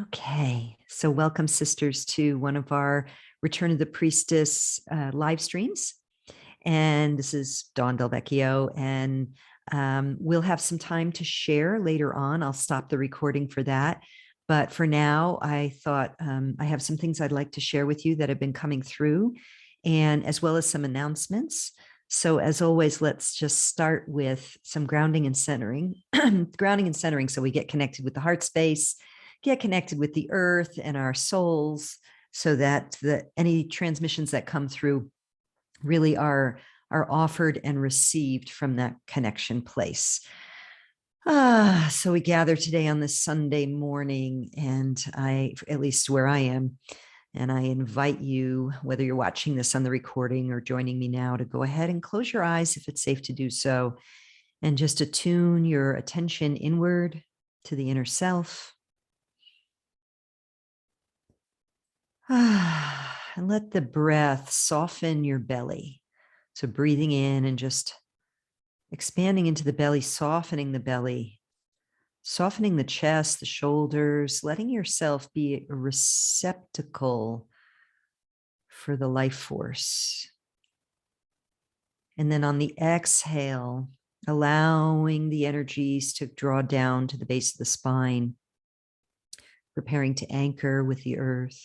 Okay, so welcome, sisters, to one of our Return of the Priestess live streams. And this is DelVecchio, and we'll have some time to share later on. I'll stop the recording for that. But for now, I thought I have some things I'd like to share with you that have been coming through, and as well as some announcements. So as always, let's just start with some grounding and centering, grounding and centering, so we get connected with the heart space, get connected with the earth and our souls, so that any transmissions that come through really are offered and received from that connection place. So we gather today on this Sunday morning, and at least where I am, and I invite you, whether you're watching this on the recording or joining me now, to go ahead and close your eyes if it's safe to do so, and just attune your attention inward to the inner self. And let the breath soften your belly. So breathing in and just expanding into the belly, softening the belly, softening the chest, the shoulders, letting yourself be a receptacle for the life force. And then on the exhale, allowing the energies to draw down to the base of the spine, preparing to anchor with the earth.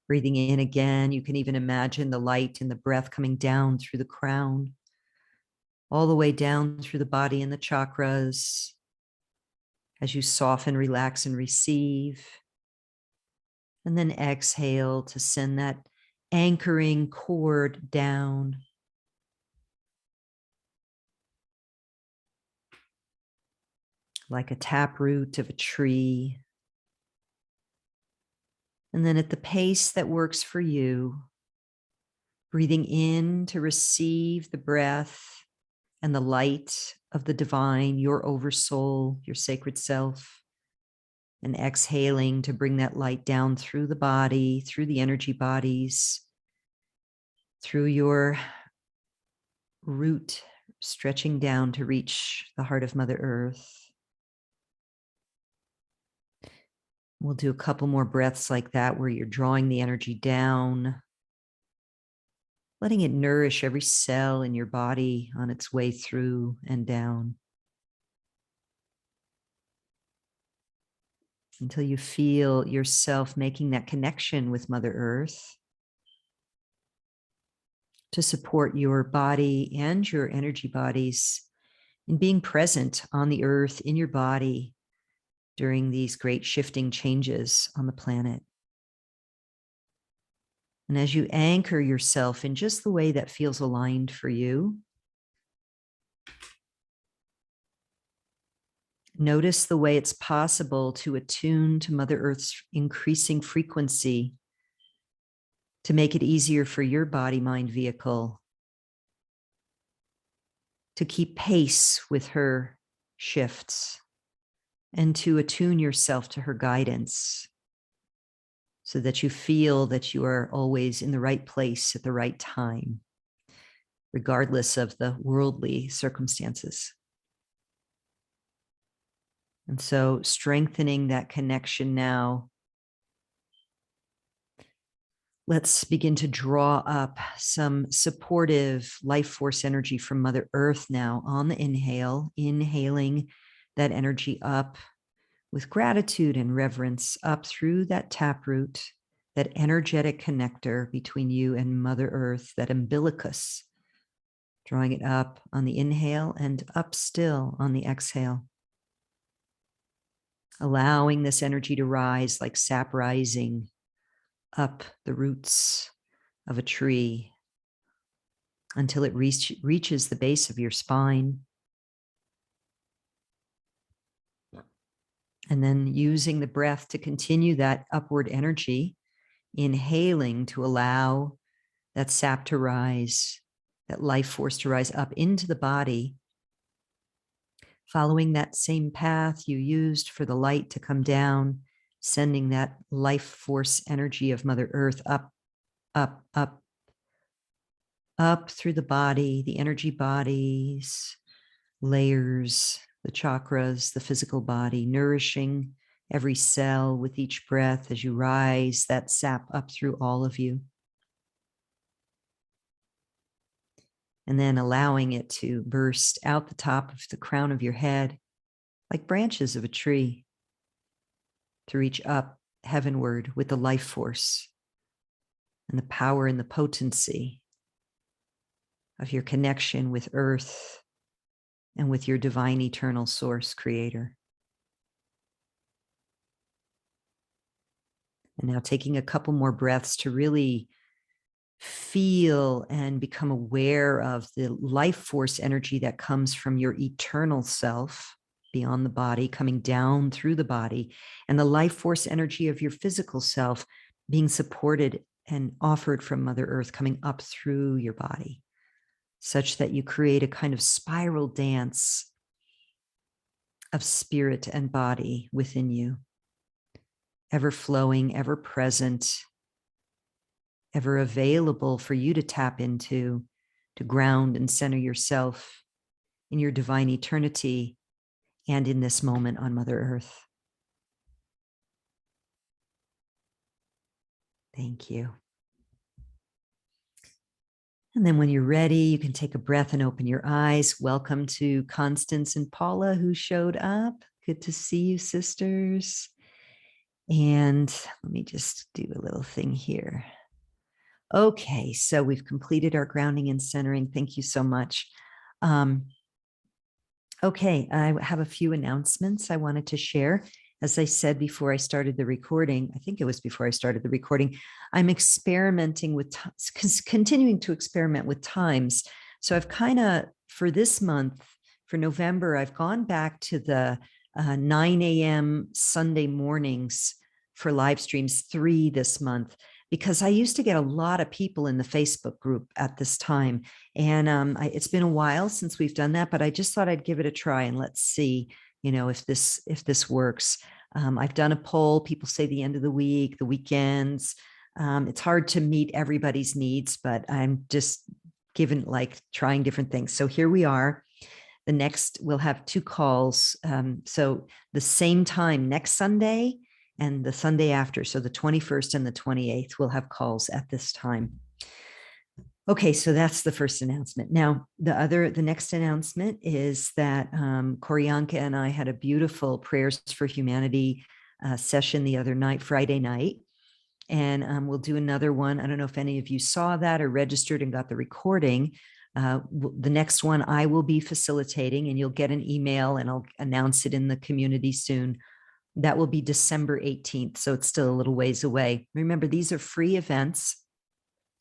Breathing in again, you can even imagine the light and the breath coming down through the crown, all the way down through the body and the chakras as you soften, relax, and receive. And then exhale to send that anchoring cord down. Like a taproot of a tree. And then at the pace that works for you, breathing in to receive the breath and the light of the divine, your oversoul, your sacred self, and exhaling to bring that light down through the body, through the energy bodies, through your root, stretching down to reach the heart of Mother Earth. We'll do a couple more breaths like that, where you're drawing the energy down, letting it nourish every cell in your body on its way through and down, until you feel yourself making that connection with Mother Earth to support your body and your energy bodies in being present on the earth, in your body, during these great shifting changes on the planet. And as you anchor yourself in just the way that feels aligned for you, notice the way it's possible to attune to Mother Earth's increasing frequency, to make it easier for your body-mind vehicle to keep pace with her shifts, and to attune yourself to her guidance, so that you feel that you are always in the right place at the right time, regardless of the worldly circumstances. And so strengthening that connection now, let's begin to draw up some supportive life force energy from Mother Earth now on the inhale, inhaling that energy up with gratitude and reverence up through that taproot, that energetic connector between you and Mother Earth, that umbilicus, drawing it up on the inhale and up still on the exhale. Allowing this energy to rise like sap rising up the roots of a tree until it reaches the base of your spine. And then using the breath to continue that upward energy, inhaling to allow that sap to rise, that life force to rise up into the body, following that same path you used for the light to come down, sending that life force energy of Mother Earth up, up, up, up through the body, the energy bodies, layers, the chakras, the physical body, nourishing every cell with each breath as you rise, that sap up through all of you. And then allowing it to burst out the top of the crown of your head like branches of a tree to reach up heavenward with the life force and the power and the potency of your connection with earth and with your divine eternal source creator. And now taking a couple more breaths to really feel and become aware of the life force energy that comes from your eternal self beyond the body, coming down through the body, and the life force energy of your physical self being supported and offered from Mother Earth, coming up through your body, such that you create a kind of spiral dance of spirit and body within you, ever flowing, ever present, ever available for you to tap into, to ground and center yourself in your divine eternity and in this moment on Mother Earth. Thank you. And then when you're ready, you can take a breath and open your eyes. Welcome to Constance and Paula, who showed up. Good to see you, sisters. And let me just do a little thing here. Okay, so we've completed our grounding and centering. Thank you so much. Okay, I have a few announcements I wanted to share. As I said before I started the recording, I think it was before I started the recording, I'm experimenting with, continuing to experiment with times. So I've kind of, for this month, for November, I've gone back to the 9 a.m. Sunday mornings for live streams, 3 this month, because I used to get a lot of people in the Facebook group at this time. And it's been a while since we've done that, but I just thought I'd give it a try and let's see, if this works. I've done a poll. People say the end of the week, the weekends. It's hard to meet everybody's needs, but I'm just trying different things. So here we are. The next, we'll have 2 calls. So the same time next Sunday and the Sunday after. So the 21st and the 28th, we'll have calls at this time. Okay, so that's the first announcement. Now, the next announcement is that Koryanka and I had a beautiful Prayers for Humanity session the other night, Friday night. And we'll do another one. I don't know if any of you saw that or registered and got the recording. The next one I will be facilitating, and you'll get an email and I'll announce it in the community soon. That will be December 18th. So it's still a little ways away. Remember, these are free events.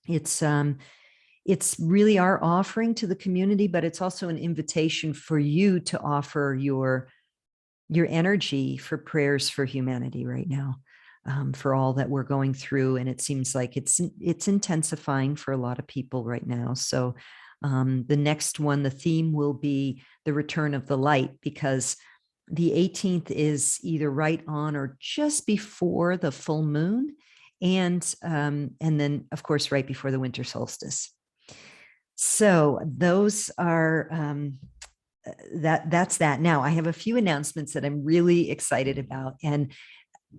It's really our offering to the community, but it's also an invitation for you to offer your energy for Prayers for Humanity right now, for all that we're going through. And it seems like it's intensifying for a lot of people right now. So the next one, the theme will be the return of the light, because the 18th is either right on or just before the full moon. And then, of course, right before the winter solstice. So those are, that's that. Now I have a few announcements that I'm really excited about. And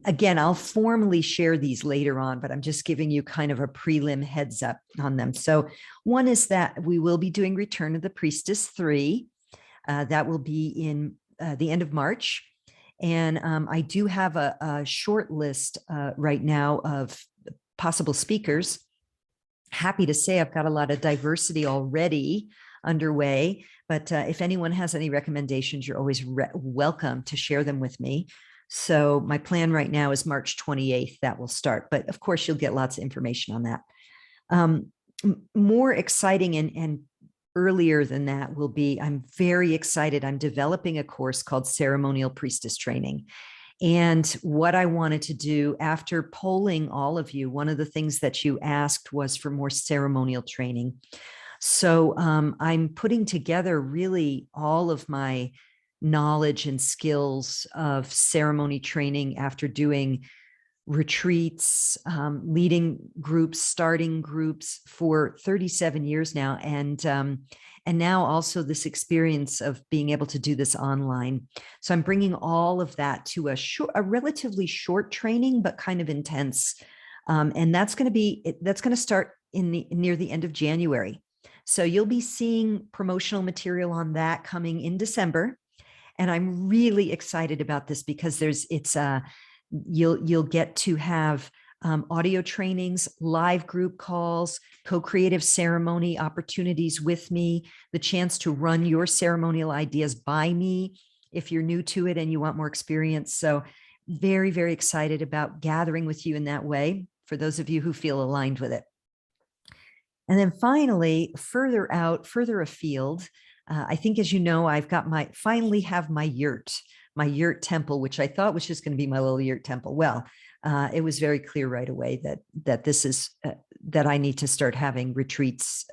again, I'll formally share these later on, but I'm just giving you kind of a prelim heads up on them. So one is that we will be doing Return of the Priestess 3. That will be in the end of March. And I do have a short list right now of possible speakers. Happy to say I've got a lot of diversity already underway, but if anyone has any recommendations, you're always welcome to share them with me. So my plan right now is March 28th, that will start, but of course you'll get lots of information on that. More exciting and earlier than that will be, I'm very excited. I'm developing a course called Ceremonial Priestess Training. And what I wanted to do after polling all of you, one of the things that you asked was for more ceremonial training. So I'm putting together really all of my knowledge and skills of ceremony training after doing retreats, leading groups, starting groups for 37 years now. And now also this experience of being able to do this online. So I'm bringing all of that to a relatively short training, but kind of intense. And that's going to start near the end of January. So you'll be seeing promotional material on that coming in December. And I'm really excited about this because you'll get to have audio trainings, live group calls, co-creative ceremony opportunities with me, the chance to run your ceremonial ideas by me if you're new to it and you want more experience. So very, very excited about gathering with you in that way for those of you who feel aligned with it. And then finally, further afield, I think, as you know, I've got finally have my yurt temple, which I thought was just going to be my little yurt temple. Well, it was very clear right away that this is that I need to start having retreats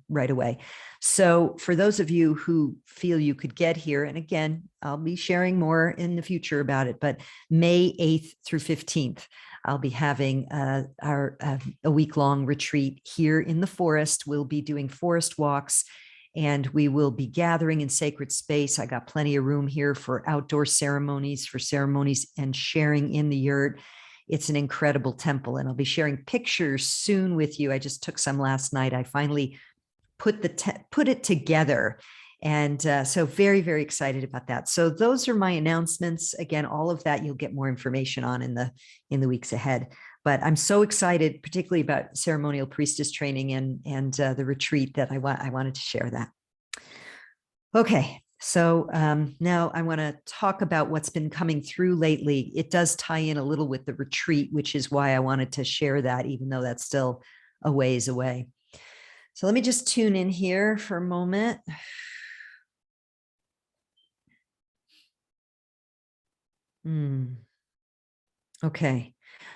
right away. So for those of you who feel you could get here, and again, I'll be sharing more in the future about it, but May 8th through 15th, I'll be having a week-long retreat here in the forest. We'll be doing forest walks, and we will be gathering in sacred space. I got plenty of room here for outdoor ceremonies, and sharing in the yurt. It's an incredible temple, and I'll be sharing pictures soon with you. I just took some last night. I finally put it together. And so very, very excited about that. So those are my announcements. Again, all of that you'll get more information on in the weeks ahead. But I'm so excited, particularly about ceremonial priestess training and the retreat, that I wanted to share that. Okay, so now I want to talk about what's been coming through lately. It does tie in a little with the retreat, which is why I wanted to share that, even though that's still a ways away. So let me just tune in here for a moment. Okay,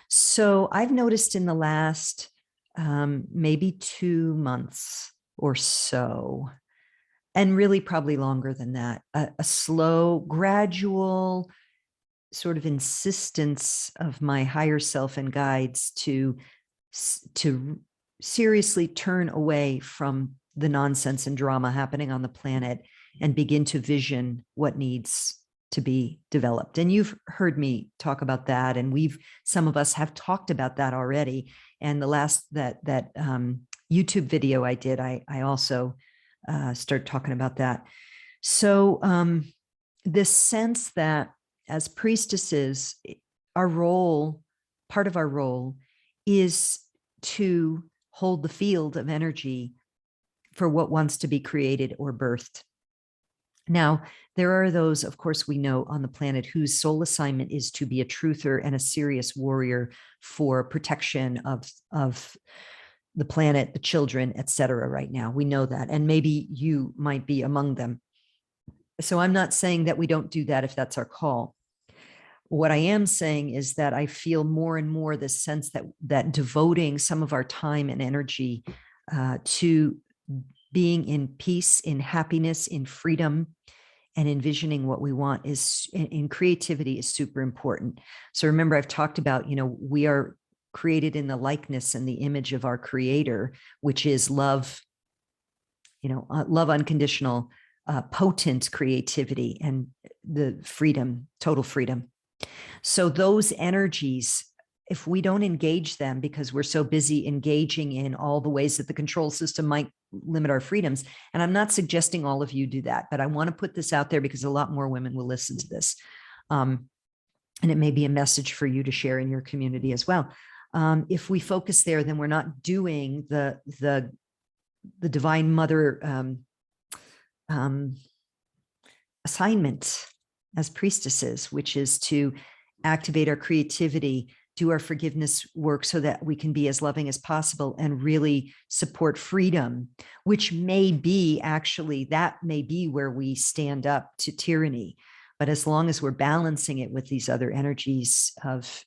so I've noticed in the last maybe 2 months or so, and really probably longer than that, a slow, gradual sort of insistence of my higher self and guides to seriously turn away from the nonsense and drama happening on the planet and begin to vision what needs to be developed. And you've heard me talk about that, and some of us have talked about that already. And the last that YouTube video I did, I also started talking about that. So this sense that as priestesses, part of our role is to hold the field of energy for what wants to be created or birthed. Now, there are those, of course, we know on the planet whose sole assignment is to be a truther and a serious warrior for protection of the planet, the children, etc. right now. We know that, and maybe you might be among them. So I'm not saying that we don't do that if that's our call. What I am saying is that I feel more and more this sense that devoting some of our time and energy to being in peace, in happiness, in freedom, and envisioning what we want in creativity is super important. So remember, I've talked about, we are created in the likeness and the image of our creator, which is love, love unconditional, potent creativity, and the freedom, total freedom. So those energies, if we don't engage them because we're so busy engaging in all the ways that the control system might limit our freedoms, and I'm not suggesting all of you do that, but I want to put this out there because a lot more women will listen to this. And it may be a message for you to share in your community as well. If we focus there, then we're not doing the Divine Mother assignment as priestesses, which is to activate our creativity, do our forgiveness work so that we can be as loving as possible and really support freedom, which may be where we stand up to tyranny. But as long as we're balancing it with these other energies of,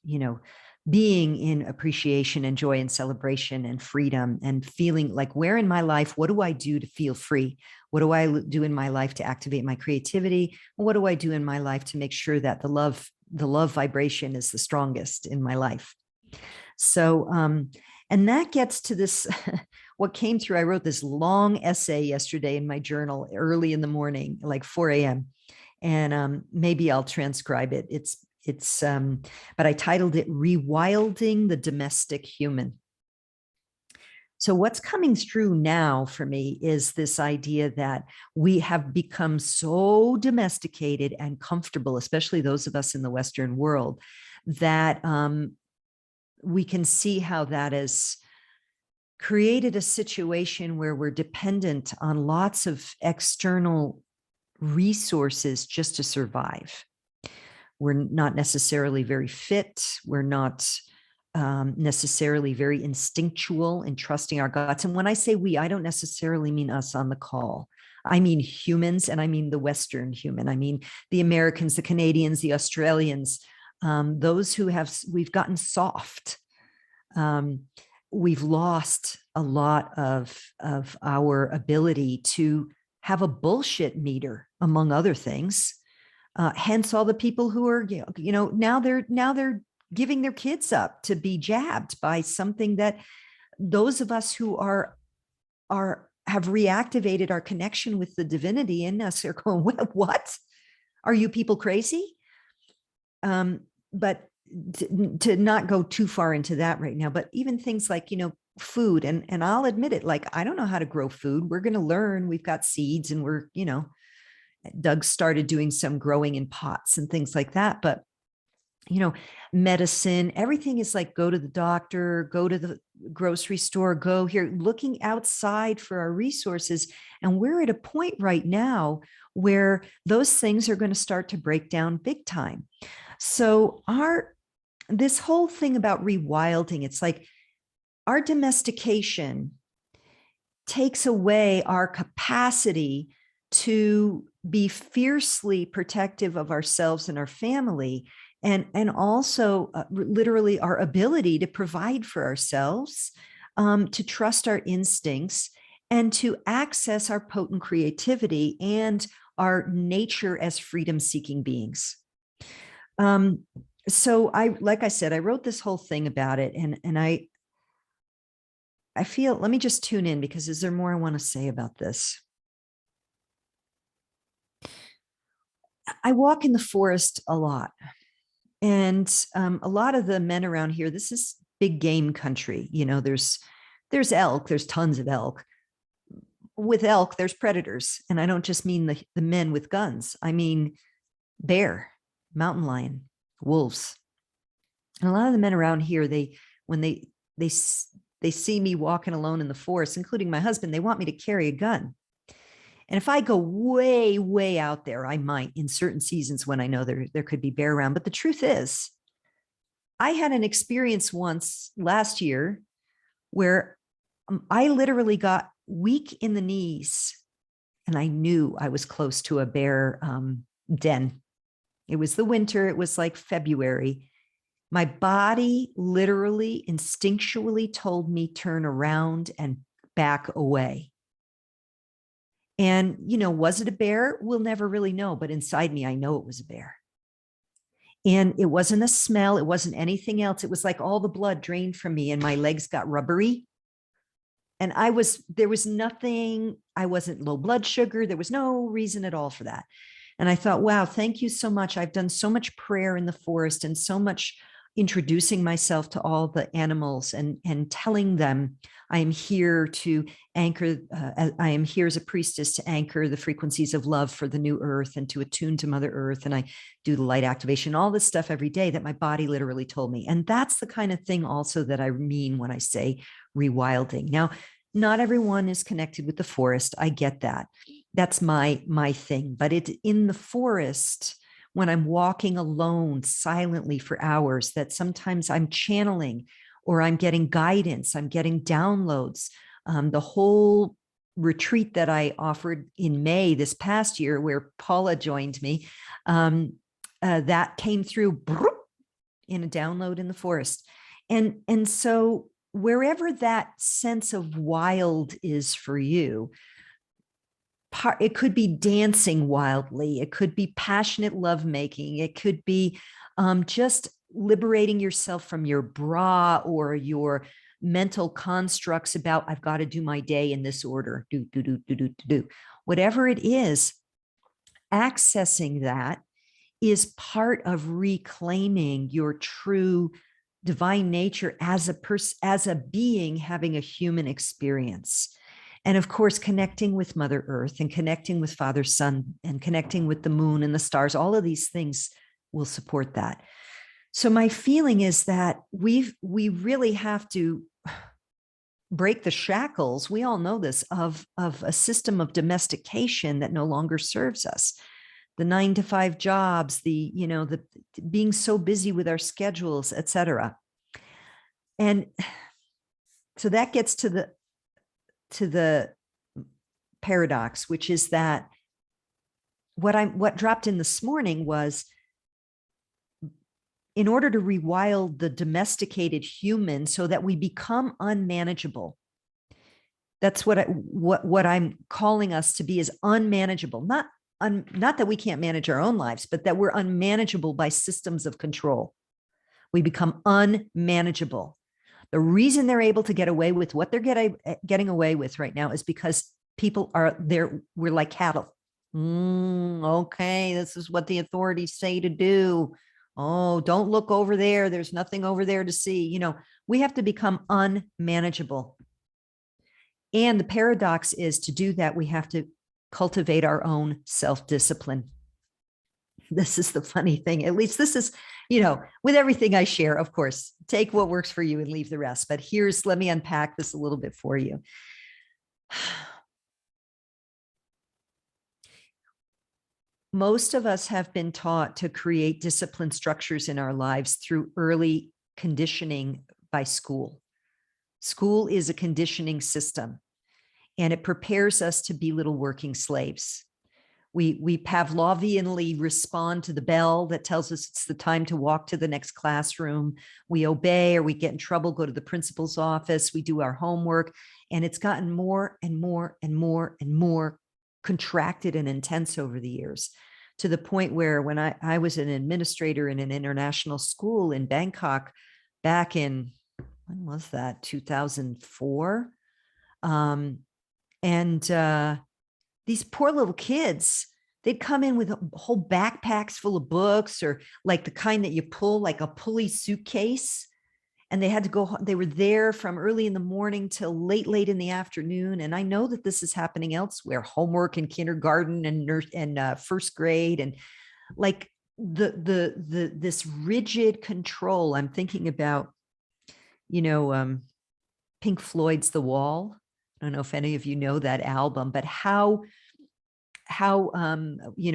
being in appreciation and joy and celebration and freedom, and feeling like, where in my life, what do I do to feel free? What do I do in my life to activate my creativity? What do I do in my life to make sure that the love vibration is the strongest in my life? So, and that gets to this, what came through, I wrote this long essay yesterday in my journal early in the morning, like 4 a.m. And maybe I'll transcribe it. But I titled it Rewilding the Domestic Human. So what's coming through now for me is this idea that we have become so domesticated and comfortable, especially those of us in the Western world, that we can see how that has created a situation where we're dependent on lots of external resources just to survive. We're not necessarily very fit. We're not necessarily very instinctual in trusting our guts. And when I say we, I don't necessarily mean us on the call. I mean humans, and I mean the Western human. I mean the Americans, the Canadians, the Australians, those who we've gotten soft. We've lost a lot of our ability to have a bullshit meter, among other things. Hence all the people who are, now they're giving their kids up to be jabbed by something that those of us who have reactivated our connection with the divinity in us are going, what? Are you people crazy? But to not go too far into that right now, but even things like, food, and I'll admit it, like, I don't know how to grow food. We're going to learn. We've got seeds, and Doug started doing some growing in pots and things like that. But, medicine, everything is like, go to the doctor, go to the grocery store, go here, looking outside for our resources. And we're at a point right now where those things are going to start to break down big time. So this whole thing about rewilding, it's like our domestication takes away our capacity to be fiercely protective of ourselves and our family, and also literally our ability to provide for ourselves, to trust our instincts, and to access our potent creativity and our nature as freedom-seeking beings. So like I said, I wrote this whole thing about it, and I feel, let me just tune in, because is there more I want to say about this? I walk in the forest a lot, and a lot of the men around here, this is big game country. There's elk, there's tons of elk. With elk, there's predators. And I don't just mean the men with guns. I mean bear, mountain lion, wolves. And a lot of the men around here, when they see me walking alone in the forest, including my husband, they want me to carry a gun. And if I go way, way out there, I might in certain seasons when I know there could be bear around. But the truth is, I had an experience once last year where I literally got weak in the knees, and I knew I was close to a bear den. It was the winter. It was like February. My body literally instinctually told me turn around and back away. And, was it a bear? We'll never really know. But inside me, I know it was a bear. And it wasn't a smell. It wasn't anything else. It was like all the blood drained from me and my legs got rubbery. And there was nothing, I wasn't low blood sugar. There was no reason at all for that. And I thought, wow, thank you so much. I've done so much prayer in the forest and so much introducing myself to all the animals and telling them I am here to anchor, I am here as a priestess to anchor the frequencies of love for the new earth and to attune to Mother Earth. And I do the light activation, all this stuff every day that my body literally told me. And that's the kind of thing also that I mean when I say rewilding. Now, not everyone is connected with the forest. I get that. That's my thing. But it's in the forest, when I'm walking alone silently for hours, that sometimes I'm channeling or I'm getting guidance, I'm getting downloads. The whole retreat that I offered in May this past year, where Paula joined me, that came through in a download in the forest. And so wherever that sense of wild is for you, it could be dancing wildly, it could be passionate lovemaking, it could be just liberating yourself from your bra or your mental constructs about, I've got to do my day in this order, do. Whatever it is, accessing that is part of reclaiming your true divine nature as a person, as a being having a human experience. And of course, connecting with Mother Earth and connecting with Father Sun and connecting with the moon and the stars, all of these things will support that. So my feeling is that we really have to break the shackles. We all know this of a system of domestication that no longer serves us. The 9-to-5 jobs, the being so busy with our schedules, etc. And so that gets to the paradox, which is that what dropped in this morning was, in order to rewild the domesticated human so that we become unmanageable. That's what I'm calling us to be, is unmanageable. Not that we can't manage our own lives, but that we're unmanageable by systems of control. We become unmanageable. The reason they're able to get away with what they're getting away with right now is because people are there. We're like cattle. Okay, this is what the authorities say to do. Oh, don't look over there. There's nothing over there to see. We have to become unmanageable. And the paradox is, to do that, we have to cultivate our own self-discipline. This is the funny thing. At least this is, with everything I share, of course, take what works for you and leave the rest. But let me unpack this a little bit for you. Most of us have been taught to create discipline structures in our lives through early conditioning by school. School is a conditioning system, and it prepares us to be little working slaves. We Pavlovianly respond to the bell that tells us it's the time to walk to the next classroom. We obey, or we get in trouble, go to the principal's office. We do our homework, and it's gotten more and more and more and more contracted and intense over the years, to the point where when I was an administrator in an international school in Bangkok back in, when was that, 2004? These poor little kids, they'd come in with whole backpacks full of books, or like the kind that you pull, like a pulley suitcase. And they had to go, they were there from early in the morning till late in the afternoon. And I know that this is happening elsewhere, homework in kindergarten and first grade, and like this rigid control. I'm thinking about, Pink Floyd's The Wall. I don't know if any of you know that album, but how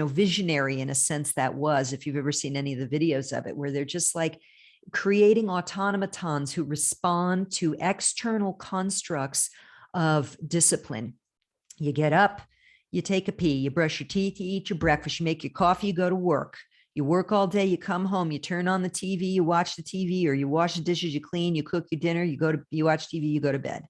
visionary in a sense that was, if you've ever seen any of the videos of it, where they're just like creating automatons who respond to external constructs of discipline. You get up, you take a pee, you brush your teeth, you eat your breakfast, you make your coffee, you go to work. You work all day, you come home, you turn on the TV, you watch the TV, or you wash the dishes, you clean, you cook your dinner, you watch TV, you go to bed.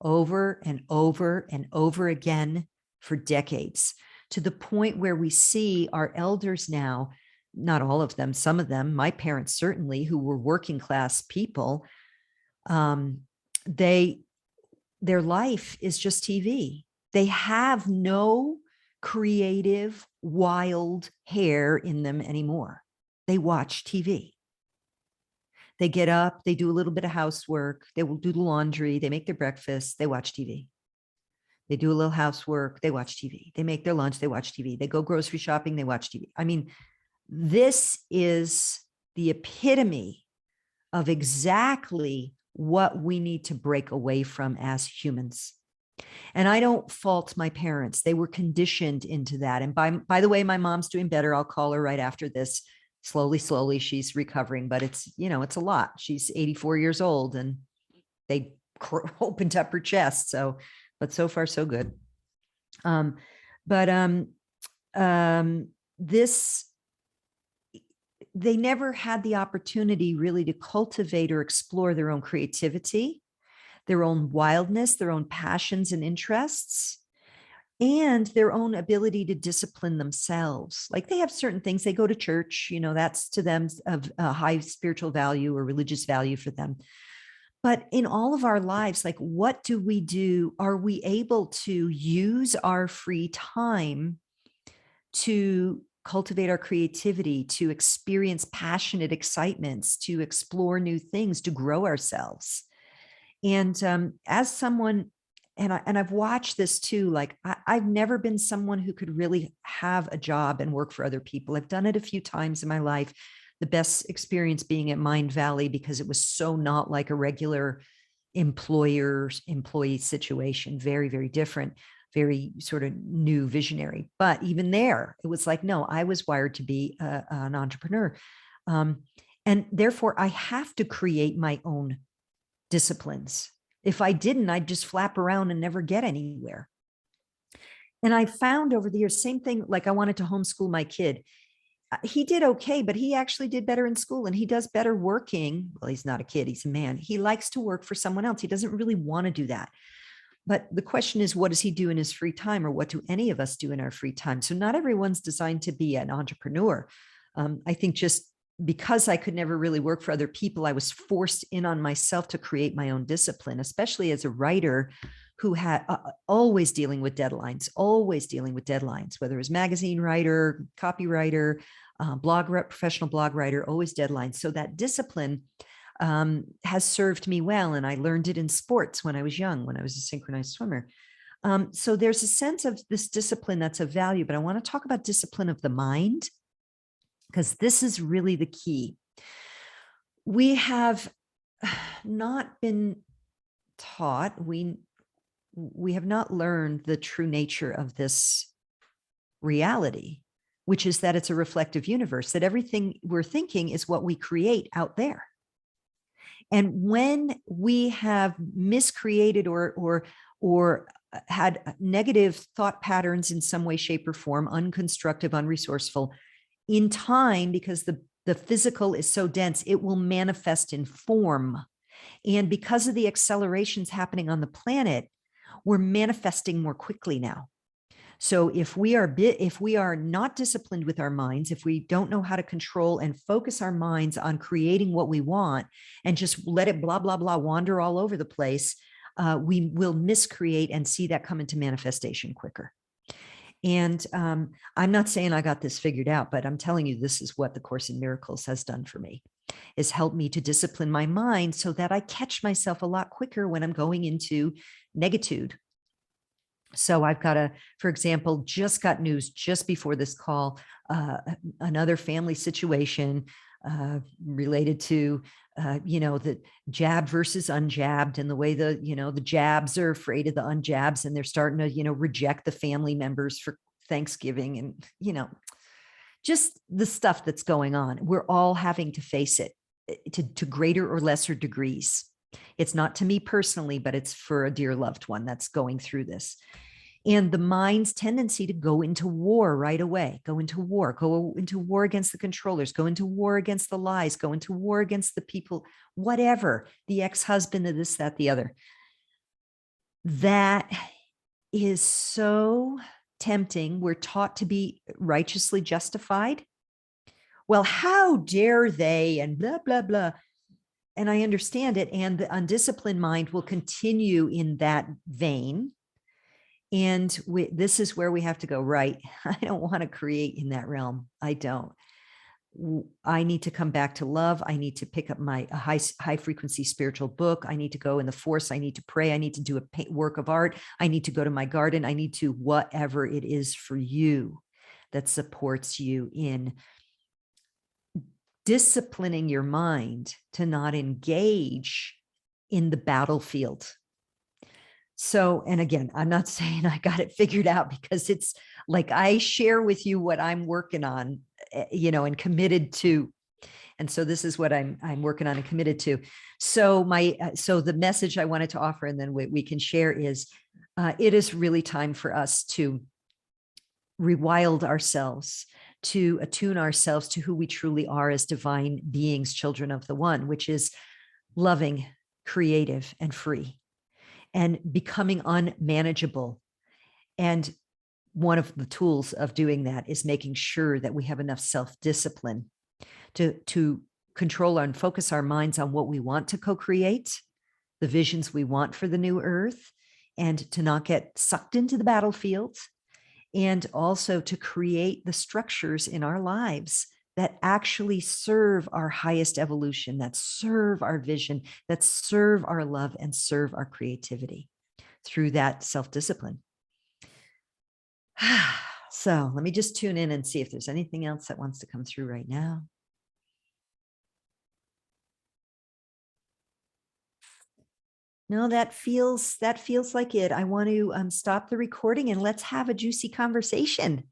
Over and over and over again for decades, to the point where we see our elders now, not all of them, some of them, my parents certainly, who were working class people, their life is just TV. They have no creative, wild hair in them anymore. They watch TV. They get up, they do a little bit of housework, they will do the laundry, they make their breakfast, they watch TV. They do a little housework, they watch TV. They make their lunch, they watch TV. They go grocery shopping, they watch TV. I mean, this is the epitome of exactly what we need to break away from as humans. And I don't fault my parents. They were conditioned into that. And by the way, my mom's doing better. I'll call her right after this. Slowly, she's recovering, but it's a lot. She's 84 years old, and they opened up her chest. But so far, so good. They never had the opportunity really to cultivate or explore their own creativity, their own wildness, their own passions and interests. and their own ability to discipline themselves. Like they have certain things, they go to church, that's to them of a high spiritual value or religious value for them. But in all of our lives, like what do we do? Are we able to use our free time to cultivate our creativity, to experience passionate excitements, to explore new things, to grow ourselves? And as someone, and I've watched this too, like I've never been someone who could really have a job and work for other people. I've done it a few times in my life. The best experience being at Mind Valley, because it was so not like a regular employee situation, very, very different, very sort of new visionary. But even there, it was like, no, I was wired to be an entrepreneur. And therefore I have to create my own disciplines. If I didn't, I'd just flap around and never get anywhere. And I found over the years, same thing, like I wanted to homeschool my kid. He did okay, but he actually did better in school and he does better working. Well, he's not a kid, he's a man. He likes to work for someone else. He doesn't really want to do that. But the question is, what does he do in his free time, or what do any of us do in our free time? So not everyone's designed to be an entrepreneur. I think just because I could never really work for other people, I was forced in on myself to create my own discipline, especially as a writer who had always dealing with deadlines, whether it was magazine writer, copywriter, professional blog writer, always deadlines. So that discipline has served me well. And I learned it in sports when I was young, when I was a synchronized swimmer. So there's a sense of this discipline that's of value, but I want to talk about discipline of the mind, because this is really the key. We have not been taught, we have not learned the true nature of this reality, which is that it's a reflective universe, that everything we're thinking is what we create out there. And when we have miscreated or had negative thought patterns in some way, shape, or form, unconstructive, unresourceful, in time, because the physical is so dense, it will manifest in form. And because of the accelerations happening on the planet, we're manifesting more quickly now. So if we are not disciplined with our minds, if we don't know how to control and focus our minds on creating what we want and just let it blah, blah, blah, wander all over the place, we will miscreate and see that come into manifestation quicker. And I'm not saying I got this figured out, but I'm telling you, this is what the Course in Miracles has done for me, is helped me to discipline my mind so that I catch myself a lot quicker when I'm going into negitude. So I've got for example, just got news just before this call, another family situation related to, the jab versus unjabbed, and the way the jabs are afraid of the unjabs, and they're starting to, reject the family members for Thanksgiving, and, just the stuff that's going on. We're all having to face it to greater or lesser degrees. It's not to me personally, but it's for a dear loved one that's going through this. And the mind's tendency to go into war right away, go into war against the controllers, go into war against the lies, go into war against the people, whatever, the ex-husband of this, that, the other. That is so tempting. We're taught to be righteously justified. Well, how dare they, and blah, blah, blah. And I understand it. And the undisciplined mind will continue in that vein. And this is where we have to go, right? I don't want to create in that realm. I don't. I need to come back to love. I need to pick up my high frequency spiritual book. I need to go in the force. I need to pray. I need to do a work of art. I need to go to my garden. I need to whatever it is for you that supports you in disciplining your mind to not engage in the battlefield. So, and again, I'm not saying I got it figured out, because it's like I share with you what I'm working on, and committed to. And so this is what I'm working on and committed to. So so the message I wanted to offer, and then we can share, is it is really time for us to rewild ourselves, to attune ourselves to who we truly are as divine beings, children of the One, which is loving, creative, and free, and becoming unmanageable. And one of the tools of doing that is making sure that we have enough self-discipline to control and focus our minds on what we want to co-create, the visions we want for the new earth, and to not get sucked into the battlefield, and also to create the structures in our lives that actually serve our highest evolution, that serve our vision, that serve our love and serve our creativity through that self-discipline. So let me just tune in and see if there's anything else that wants to come through right now. No, that feels like it. I want to stop the recording and let's have a juicy conversation.